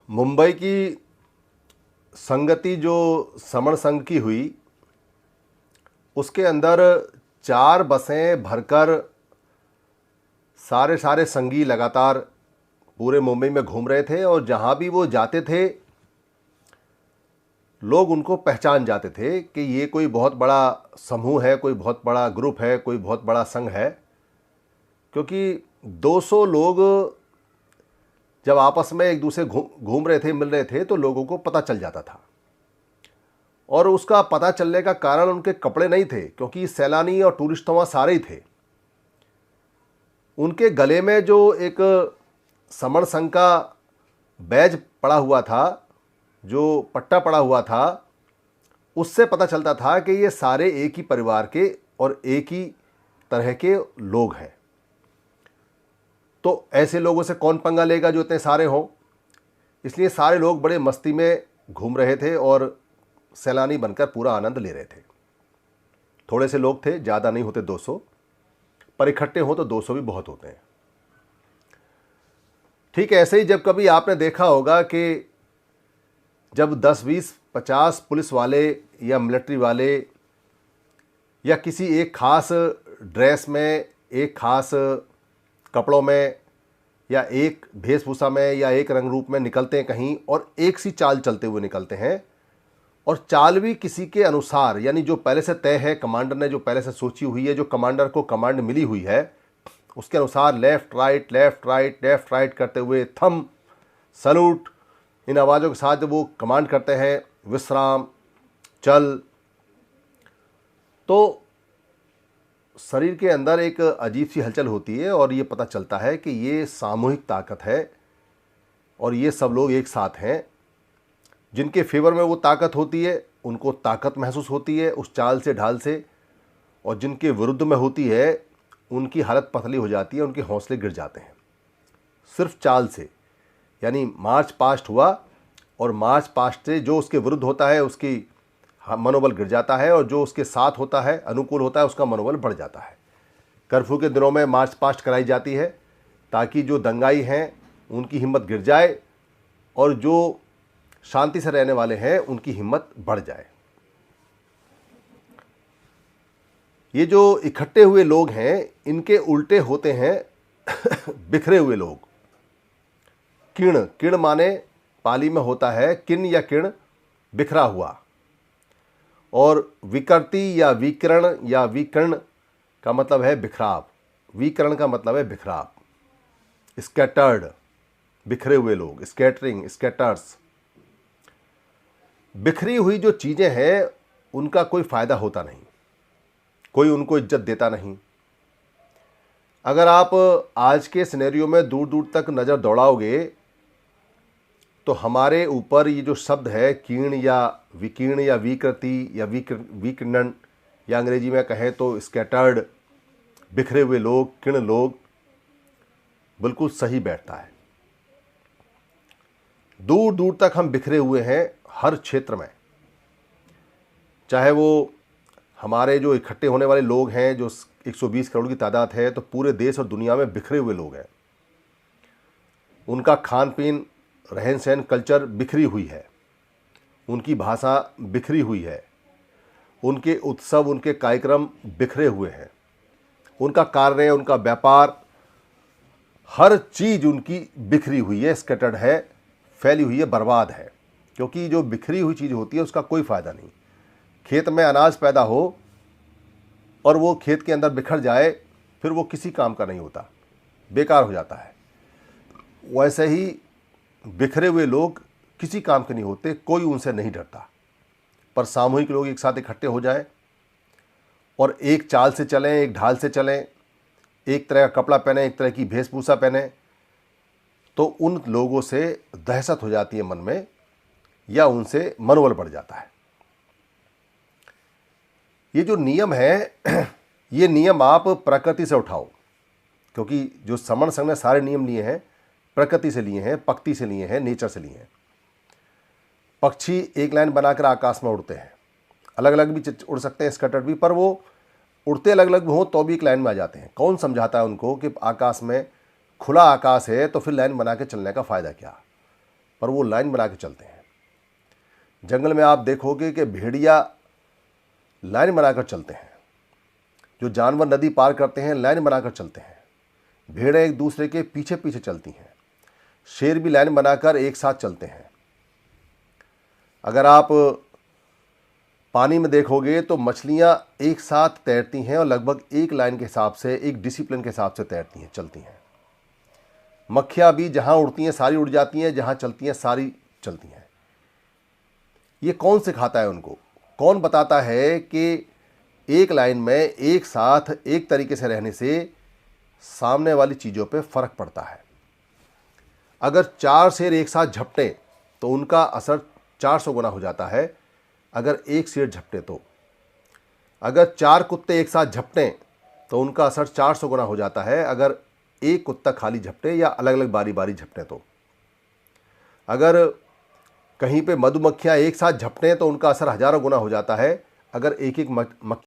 मुंबई की संगति जो समण संघ की हुई, उसके अंदर 4 बसें भरकर सारे सारे संगी लगातार पूरे मुंबई में घूम रहे थे और जहाँ भी वो जाते थे लोग उनको पहचान जाते थे कि ये कोई बहुत बड़ा समूह है, कोई बहुत बड़ा ग्रुप है, कोई बहुत बड़ा संघ है। क्योंकि 200 लोग जब आपस में एक दूसरे घूम रहे थे, मिल रहे थे, तो लोगों को पता चल जाता था। और उसका पता चलने का कारण उनके कपड़े नहीं थे, क्योंकि सैलानी और टूरिस्ट तो वहाँ सारे ही थे। उनके गले में जो एक समण संघ का बैज पड़ा हुआ था, जो पट्टा पड़ा हुआ था, उससे पता चलता था कि ये सारे एक ही परिवार के और एक ही तरह के लोग हैं। तो ऐसे लोगों से कौन पंगा लेगा जो इतने सारे हों। इसलिए सारे लोग बड़े मस्ती में घूम रहे थे और सैलानी बनकर पूरा आनंद ले रहे थे। थोड़े से लोग थे, ज़्यादा नहीं होते 200, पर इकट्ठे हो तो 200 भी बहुत होते हैं। ठीक ऐसे ही जब कभी आपने देखा होगा कि जब 10, 20, 50 पुलिस वाले या मिलिट्री वाले या किसी एक खास ड्रेस में, एक खास कपड़ों में या एक वेशभूषा में या एक रंग रूप में निकलते हैं कहीं और एक सी चाल चलते हुए निकलते हैं, और चाल भी किसी के अनुसार, यानी जो पहले से तय है, कमांडर ने जो पहले से सोची हुई है, जो कमांडर को कमांड मिली हुई है, उसके अनुसार left right left right left right करते हुए, थंब, सलूट, इन आवाज़ों के साथ वो कमांड करते हैं, विश्राम, चल। तो शरीर के अंदर एक अजीब सी हलचल होती है और ये पता चलता है कि ये सामूहिक ताकत है और ये सब लोग एक साथ हैं। जिनके फेवर में वो ताकत होती है उनको ताकत महसूस होती है उस चाल से, ढाल से, और जिनके विरुद्ध में होती है उनकी हालत पतली हो जाती है, उनके हौसले गिर जाते हैं सिर्फ चाल से। यानी मार्च पास्ट हुआ और मार्च पास्ट से जो उसके विरुद्ध होता है उसकी मनोबल गिर जाता है, और जो उसके साथ होता है, अनुकूल होता है, उसका मनोबल बढ़ जाता है। कर्फ्यू के दिनों में मार्च पास्ट कराई जाती है ताकि जो दंगाई हैं उनकी हिम्मत गिर जाए और जो शांति से रहने वाले हैं उनकी हिम्मत बढ़ जाए। ये जो इकट्ठे हुए लोग हैं इनके उल्टे होते हैं बिखरे हुए लोग। किण, किण माने पाली में होता है किन या किण, बिखरा हुआ, और विकृति या विकर्ण या विकर्ण का मतलब है बिखराव। विकर्ण का मतलब है बिखराव, स्कैटर्ड, बिखरे हुए लोग, स्कैटरिंग, स्कैटर्स। बिखरी हुई जो चीज़ें हैं उनका कोई फ़ायदा होता नहीं, कोई उनको इज्जत देता नहीं। अगर आप आज के सिनेरियो में दूर दूर तक नज़र दौड़ाओगे तो हमारे ऊपर ये जो शब्द है कीर्ण या विकृति या विकिरण, या अंग्रेजी में कहें तो स्कैटर्ड, बिखरे हुए लोग, किण लोग, बिल्कुल सही बैठता है। दूर दूर तक हम बिखरे हुए हैं हर क्षेत्र में। चाहे वो हमारे जो इकट्ठे होने वाले लोग हैं, जो 120 करोड़ की तादाद है, तो पूरे देश और दुनिया में बिखरे हुए लोग हैं। उनका खान पीन, रहन सहन, कल्चर बिखरी हुई है, उनकी भाषा बिखरी हुई है, उनके उत्सव, उनके कार्यक्रम बिखरे हुए हैं, उनका कार्य, उनका व्यापार, हर चीज़ उनकी बिखरी हुई है, स्कैटर्ड है, फैली हुई है, बर्बाद है। क्योंकि जो बिखरी हुई चीज़ होती है उसका कोई फ़ायदा नहीं। खेत में अनाज पैदा हो और वो खेत के अंदर बिखर जाए, फिर वो किसी काम का नहीं होता, बेकार हो जाता है। वैसे ही बिखरे हुए लोग किसी काम के नहीं होते, कोई उनसे नहीं डरता। पर सामूहिक लोग एक साथ इकट्ठे हो जाएं और एक चाल से चलें, एक ढाल से चलें, एक तरह का कपड़ा पहने, एक तरह की वेशभूषा पहने, तो उन लोगों से दहशत हो जाती है मन में, या उनसे मनोबल बढ़ जाता है। ये जो नियम है ये नियम आप प्रकृति से उठाओ, क्योंकि जो समण संघ ने सारे नियम लिए हैं प्रकृति से लिए हैं, प्रकृति से लिए हैं, नेचर से लिए हैं। पक्षी एक लाइन बनाकर आकाश में उड़ते हैं, अलग अलग भी उड़ सकते हैं, स्कैटर्ड भी, पर वो उड़ते अलग अलग हो तो भी एक लाइन में आ जाते हैं। कौन समझाता है उनको कि आकाश में, खुला आकाश है तो फिर लाइन बना के चलने का फ़ायदा क्या। पर वो लाइन बना के चलते हैं। जंगल में आप देखोगे कि भेड़िया लाइन बनाकर चलते हैं, जो जानवर नदी पार करते हैं लाइन बनाकर चलते हैं, भेड़ें एक दूसरे के पीछे पीछे चलती हैं, शेर भी लाइन बनाकर एक साथ चलते हैं। अगर आप पानी में देखोगे तो मछलियां एक साथ तैरती हैं और लगभग एक लाइन के हिसाब से, एक डिसिप्लिन के हिसाब से तैरती हैं, चलती हैं। मक्खियां भी जहां उड़ती हैं सारी उड़ जाती हैं, जहां चलती हैं सारी चलती हैं। ये कौन सिखाता है उनको? कौन बताता है कि एक लाइन में एक साथ एक तरीके से रहने से सामने वाली चीज़ों पे फर्क पड़ता है। अगर 4 शेर एक साथ झपटें तो उनका असर 400 गुना हो जाता है, अगर एक शेर झपटे तो। अगर 4 कुत्ते एक साथ झपटें तो उनका असर 400 गुना हो जाता है, अगर एक कुत्ता खाली झपटे या अलग अलग बारी बारी झपटे तो। अगर कहीं पे मधुमक्खियां एक साथ झपटें तो उनका असर हजारों गुना हो जाता है, अगर एक एक मक्खी